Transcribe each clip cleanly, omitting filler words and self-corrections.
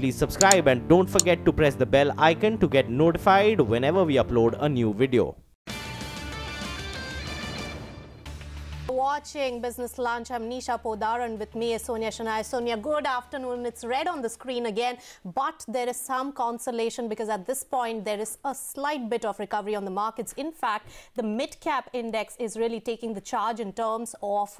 please subscribe and don't forget to press the bell icon to get notified whenever we upload a new video. Watching Business Lunch, I'm Nisha Podar, and with me is Sonia Shanai. Sonia, good afternoon. It's red on the screen again, but there is some consolation because at this point there is a slight bit of recovery on the markets. In fact, the mid-cap index is really taking the charge in terms of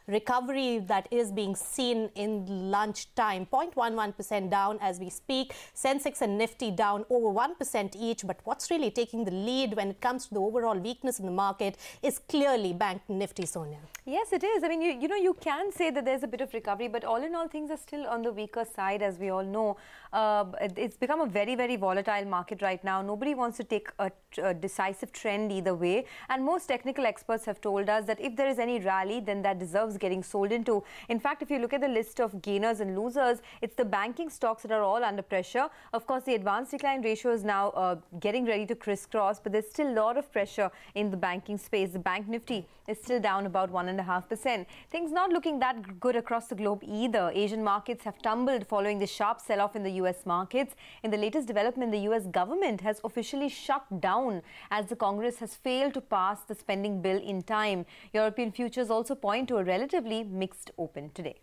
recovery that is being seen in lunchtime. 0.11% down as we speak. Sensex and Nifty down over 1% each. But what's really taking the lead when it comes to the overall weakness in the market is clearly Bank Nifty, Sonia. Yes, it is. I mean, you can say that there's a bit of recovery, but all in all, things are still on the weaker side, as we all know. It's become a very, very volatile market right now. Nobody wants to take a decisive trend either way. And most technical experts have told us that if there is any rally, then that deserves getting sold into. In fact, if you look at the list of gainers and losers, it's the banking stocks that are all under pressure. Of course, the advanced decline ratio is now getting ready to crisscross, but there's still a lot of pressure in the banking space. The Bank Nifty is still down about 1.5%. Things not looking that good across the globe either. Asian markets have tumbled following the sharp sell-off in the US markets. In the latest development, the US government has officially shut down as the Congress has failed to pass the spending bill in time. European futures also point to a relatively mixed open today.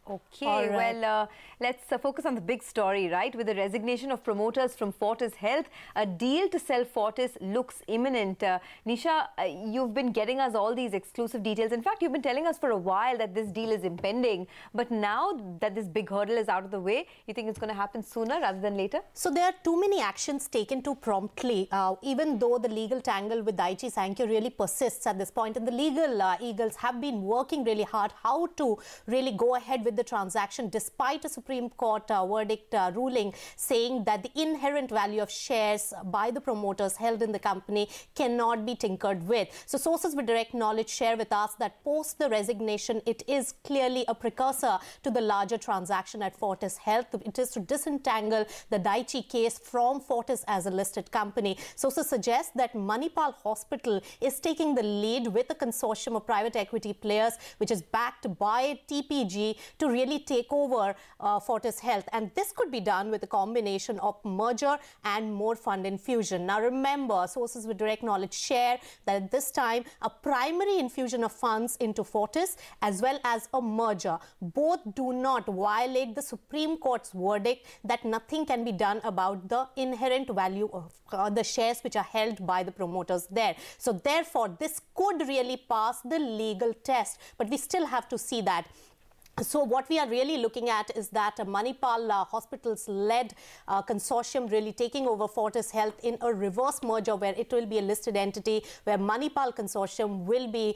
Okay, well, let's focus on the big story, right? With the resignation of promoters from Fortis Health, a deal to sell Fortis looks imminent. Nisha, you've been getting us all these exclusive details. In fact, you've been telling us for a while that this deal is impending. But now that this big hurdle is out of the way, you think it's going to happen sooner rather than later? So there are too many actions taken too promptly, even though the legal tangle with Daiichi Sankyo really persists at this point. And the legal eagles have been working really hard how to really go ahead with the transaction despite a Supreme Court verdict ruling saying that the inherent value of shares by the promoters held in the company cannot be tinkered with. So sources with direct knowledge share with us that post the resignation, it is clearly a precursor to the larger transaction at Fortis Health. It is to disentangle the Daiichi case from Fortis as a listed company. Sources suggest that Manipal Hospital is taking the lead with a consortium of private equity players which is backed by TPG to really take over Fortis Health. And this could be done with a combination of merger and more fund infusion. Now remember, sources with direct knowledge share that at this time, a primary infusion of funds into Fortis as well as a merger, both do not violate the Supreme Court's verdict that nothing can be done about the inherent value of the shares which are held by the promoters there. So therefore, this could really pass the legal test, but we still have to see that. So what we are really looking at is that a Manipal Hospitals-led consortium really taking over Fortis Health in a reverse merger where it will be a listed entity, where Manipal Consortium will be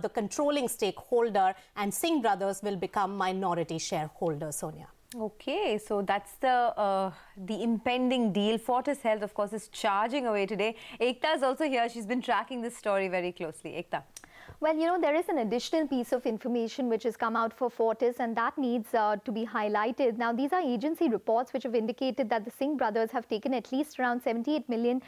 the controlling stakeholder and Singh Brothers will become minority shareholders, Sonia. Okay, so that's the impending deal. Fortis Health, of course, is charging away today. Ekta is also here. She's been tracking this story very closely. Ekta. Well, there is an additional piece of information which has come out for Fortis, and that needs to be highlighted. Now, these are agency reports which have indicated that the Singh brothers have taken at least around $78 million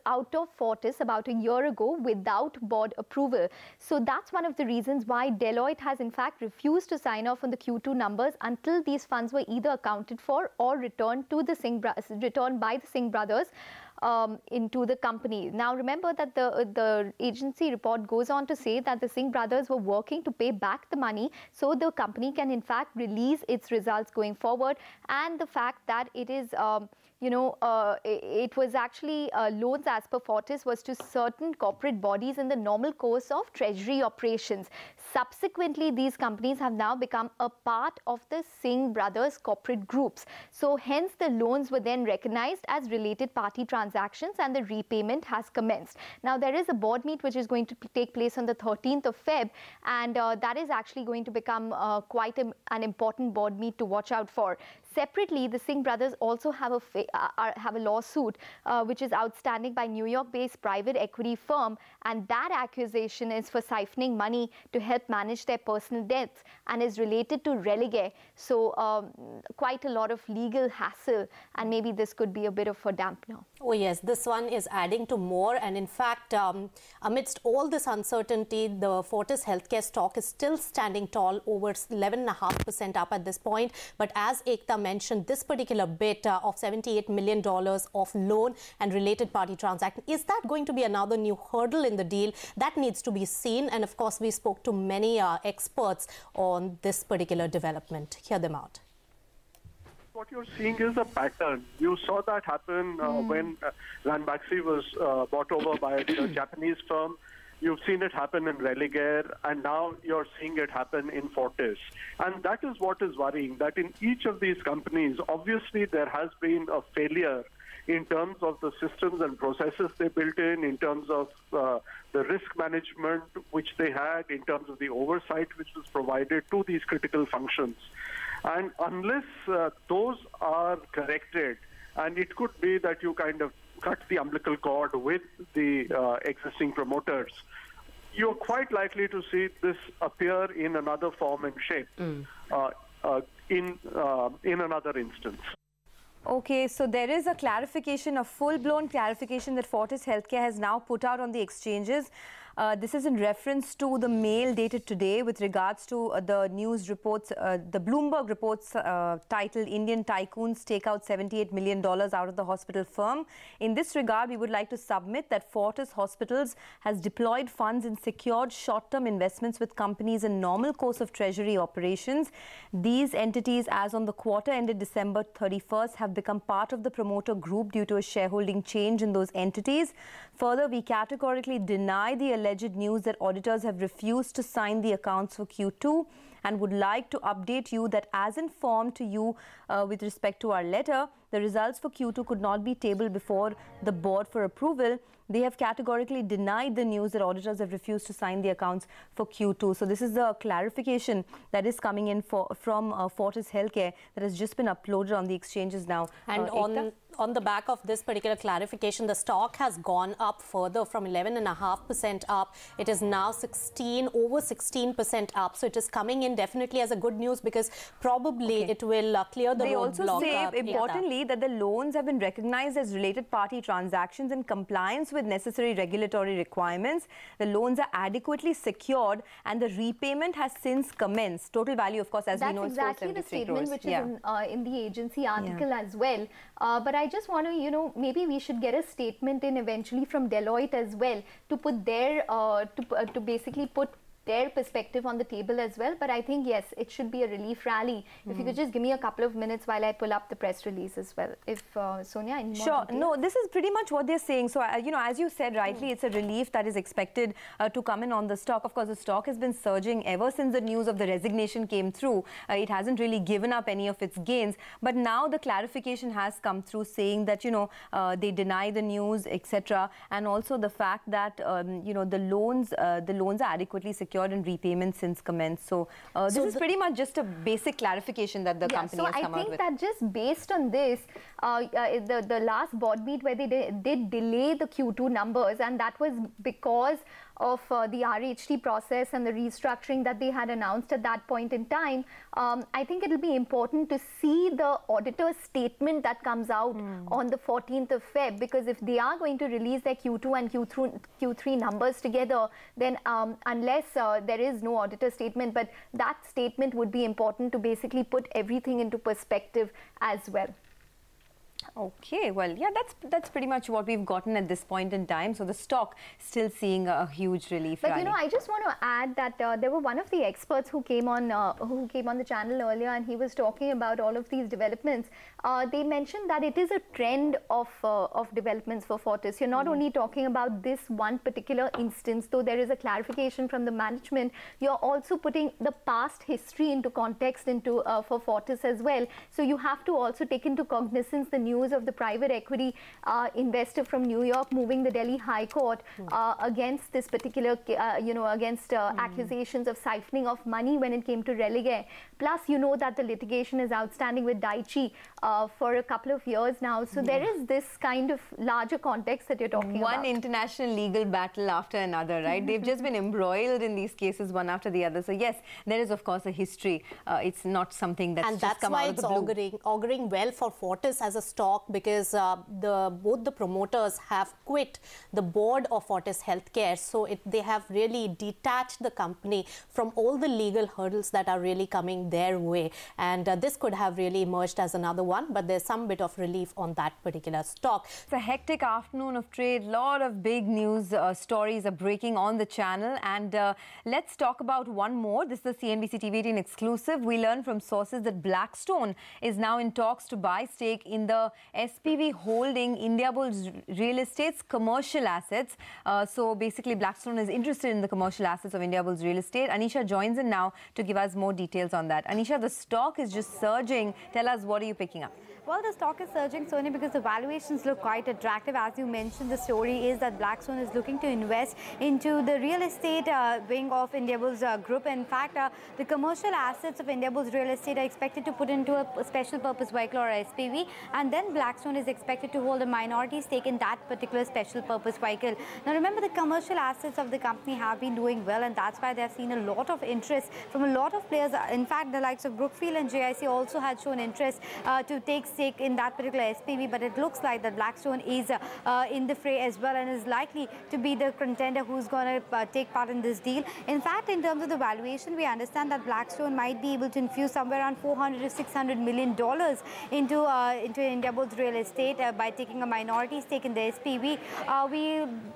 out of Fortis about a year ago without board approval. So that's one of the reasons why Deloitte has in fact refused to sign off on the Q2 numbers until these funds were either accounted for or returned to the returned by the Singh brothers into the company. Now remember that the agency report goes on to say that the Singh brothers were working to pay back the money so the company can in fact release its results going forward, and the fact that it is it was actually loans as per Fortis was to certain corporate bodies in the normal course of treasury operations. Subsequently, these companies have now become a part of the Singh brothers corporate groups. So hence the loans were then recognized as related party transactions and the repayment has commenced. Now there is a board meet which is going to take place on the 13th of Feb, and that is actually going to become quite an important board meet to watch out for. Separately, the Singh brothers also have a lawsuit which is outstanding by New York-based private equity firm, and that accusation is for siphoning money to help manage their personal debts and is related to Religare. So quite a lot of legal hassle, and maybe this could be a bit of a dampener. Oh yes, this one is adding to more, and in fact, amidst all this uncertainty, the Fortis Healthcare stock is still standing tall, over 11.5% up at this point. But as Ekta mentioned, this particular bit of $78 million of loan and related party transaction, is that going to be another new hurdle in the deal? That needs to be seen. And of course, we spoke to many experts on this particular development. Hear them out. What you're seeing is a pattern. You saw that happen when Ranbaxy was bought over by a Japanese firm. You've seen it happen in Religare, and now you're seeing it happen in Fortis. And that is what is worrying, that in each of these companies, obviously there has been a failure in terms of the systems and processes they built in terms of the risk management which they had, in terms of the oversight which was provided to these critical functions. And unless those are corrected, and it could be that you kind of cut the umbilical cord with the existing promoters, you're quite likely to see this appear in another form and shape in another instance. Okay, so there is a clarification, a full-blown clarification that Fortis Healthcare has now put out on the exchanges. This is in reference to the mail dated today with regards to the news reports, the Bloomberg reports titled Indian Tycoons Take Out $78 million Out of the Hospital Firm. In this regard, we would like to submit that Fortis Hospitals has deployed funds in secured short-term investments with companies in normal course of treasury operations. These entities, as on the quarter ended December 31st, have become part of the promoter group due to a shareholding change in those entities. Further, we categorically deny the alleged news that auditors have refused to sign the accounts for Q2 and would like to update you that, as informed to you with respect to our letter, the results for Q2 could not be tabled before the board for approval. They have categorically denied the news that auditors have refused to sign the accounts for Q2. So this is the clarification that is coming in from Fortis Healthcare that has just been uploaded on the exchanges now. And on the back of this particular clarification, the stock has gone up further from 11.5% up. It is now over 16% up. So it is coming in definitely as a good news, because probably it will clear the roadblock. They also say, importantly, that the loans have been recognized as related party transactions in compliance with necessary regulatory requirements. The loans are adequately secured and the repayment has since commenced. Total value, of course, as we know, is 473 crores. That's exactly the statement which is in the agency article as well. But I just want to, maybe we should get a statement in eventually from Deloitte as well to put their, to basically put their perspective on the table as well. But I think, yes, it should be a relief rally. If you could just give me a couple of minutes while I pull up the press release as well. If Sonia, any more Sure. details? No, this is pretty much what they're saying. So, as you said rightly, it's a relief that is expected to come in on the stock. Of course, the stock has been surging ever since the news of the resignation came through. It hasn't really given up any of its gains. But now the clarification has come through saying that, they deny the news, etc. And also the fact that, the loans are adequately secured and repayment since commenced. So this is pretty much just a basic clarification that the company has come out with. So I think that just based on this, the last board meet where they did delay the Q2 numbers, and that was because of the RHT process and the restructuring that they had announced at that point in time. I think it will be important to see the auditor's statement that comes out on the 14th of Feb, because if they are going to release their Q2 and Q3 numbers together, then unless there is no auditor statement, but that statement would be important to basically put everything into perspective as well. Okay, well, yeah, that's pretty much what we've gotten at this point in time. So the stock still seeing a huge relief rally. But I just want to add that there were one of the experts who came on the channel earlier, and he was talking about all of these developments. They mentioned that it is a trend of developments for Fortis. You're not only talking about this one particular instance, though there is a clarification from the management. You're also putting the past history into context for Fortis as well. So you have to also take into cognizance the news of the private equity investor from New York moving the Delhi High Court against this particular, against accusations of siphoning of money when it came to Religare. Plus, you know that the litigation is outstanding with Daiichi for a couple of years now. So there is this kind of larger context that you're talking about. One international legal battle after another, right? They've just been embroiled in these cases one after the other. So yes, there is of course a history. It's not something that's just come out of the blue. And that's why it's auguring well for Fortis as a stock, because both the promoters have quit the board of Fortis Healthcare. So they have really detached the company from all the legal hurdles that are really coming their way. And this could have really emerged as another one, but there's some bit of relief on that particular stock. It's a hectic afternoon of trade. A lot of big news stories are breaking on the channel. And let's talk about one more. This is the CNBC TV18 exclusive. We learn from sources that Blackstone is now in talks to buy stake in the SPV holding Indiabulls Real Estate's commercial assets. So basically, Blackstone is interested in the commercial assets of Indiabulls Real Estate. Anisha joins in now to give us more details on that. Anisha, the stock is just surging. Tell us, what are you picking up? Well, the stock is surging, Sonia, because the valuations look quite attractive. As you mentioned, the story is that Blackstone is looking to invest into the real estate wing of Indiabulls Group. In fact, the commercial assets of Indiabulls Real Estate are expected to put into a special purpose vehicle or SPV, and then Blackstone is expected to hold a minority stake in that particular special purpose vehicle. Now, remember, the commercial assets of the company have been doing well, and that's why they've seen a lot of interest from a lot of players. In fact, the likes of Brookfield and JIC also had shown interest to take stake in that particular SPV, but it looks like that Blackstone is in the fray as well and is likely to be the contender who's going to take part in this deal. In fact, in terms of the valuation, we understand that Blackstone might be able to infuse somewhere around $400 to $600 million into Indiabulls Real Estate by taking a minority stake in the SPV.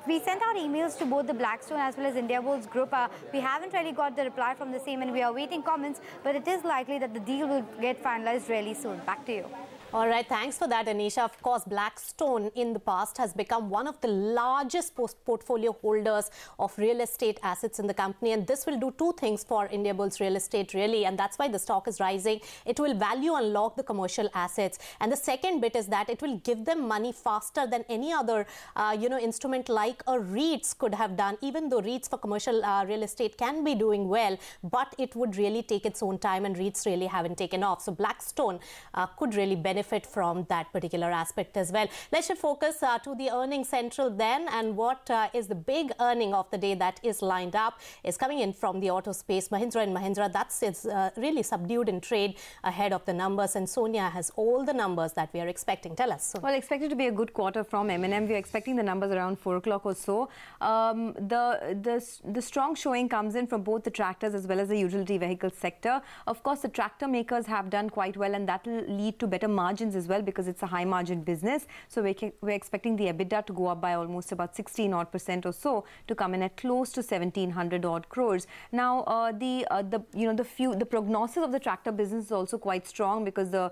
We sent out emails to both the Blackstone as well as Indiabulls Group. We haven't really got the reply from the same, and we are waiting comments, but it is likely that the deal will get finalized really soon. Back to you. All right, thanks for that, Anisha. Of course, Blackstone in the past has become one of the largest portfolio holders of real estate assets in the company, and this will do two things for Indiabulls Real Estate, really, and that's why the stock is rising. It will value unlock the commercial assets, and the second bit is that it will give them money faster than any other, instrument like a REITs could have done. Even though REITs for commercial real estate can be doing well, but it would really take its own time, and REITs really haven't taken off. So Blackstone could really benefit from that particular aspect as well. Let's shift focus to the earnings central then, and what is the big earning of the day that is lined up is coming in from the auto space. Mahindra & Mahindra, that's really subdued in trade ahead of the numbers, and Sonia has all the numbers that we are expecting. Tell us, Sonia. Well, expected to be a good quarter from M&M. We are expecting the numbers around 4 o'clock or so. The strong showing comes in from both the tractors as well as the utility vehicle sector. Of course, the tractor makers have done quite well, and that will lead to better margins as well, because it's a high margin business. So we're expecting the EBITDA to go up by almost about 16% or so, to come in at close to 1,700 odd crores. Now the prognosis of the tractor business is also quite strong, because the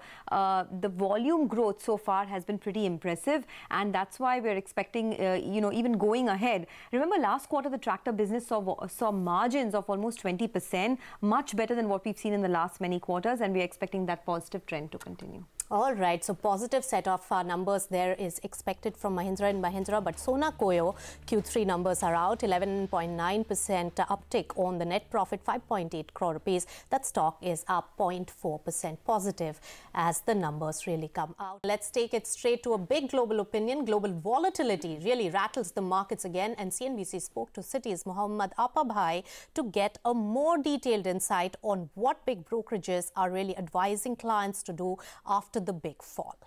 volume growth so far has been pretty impressive, and that's why we're expecting even going ahead. Remember, last quarter the tractor business saw margins of almost 20%, much better than what we've seen in the last many quarters, and we're expecting that positive trend to continue. All right, so positive set of numbers there is expected from Mahindra & Mahindra, but Sona Koyo Q3 numbers are out, 11.9% uptick on the net profit, 5.8 crore rupees. That stock is up 0.4% positive as the numbers really come out. Let's take it straight to a big global opinion. Global volatility really rattles the markets again, and CNBC spoke to Citi's Mohammad Apabhai to get a more detailed insight on what big brokerages are really advising clients to do after the big fall.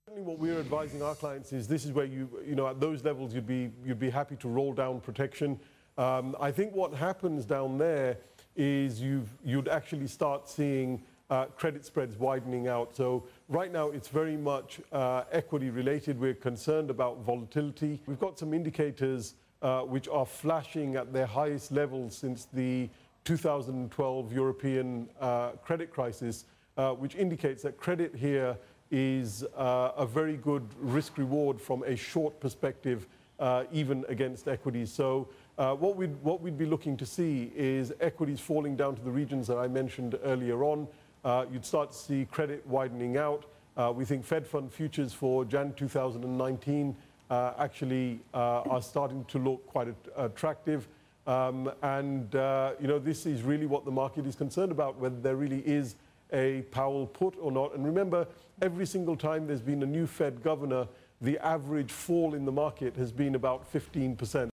What we're advising our clients is this is where you at those levels you'd be happy to roll down protection. I think what happens down there is you'd actually start seeing credit spreads widening out. So right now it's very much equity related. We're concerned about volatility. We've got some indicators which are flashing at their highest levels since the 2012 European credit crisis, which indicates that credit here is a very good risk reward from a short perspective, even against equities. So what we'd be looking to see is equities falling down to the regions that I mentioned earlier on. You'd start to see credit widening out. We think Fed fund futures for Jan 2019 actually are starting to look quite attractive. This is really what the market is concerned about, whether there really is a Powell put or not. And remember, every single time there's been a new Fed governor, the average fall in the market has been about 15%.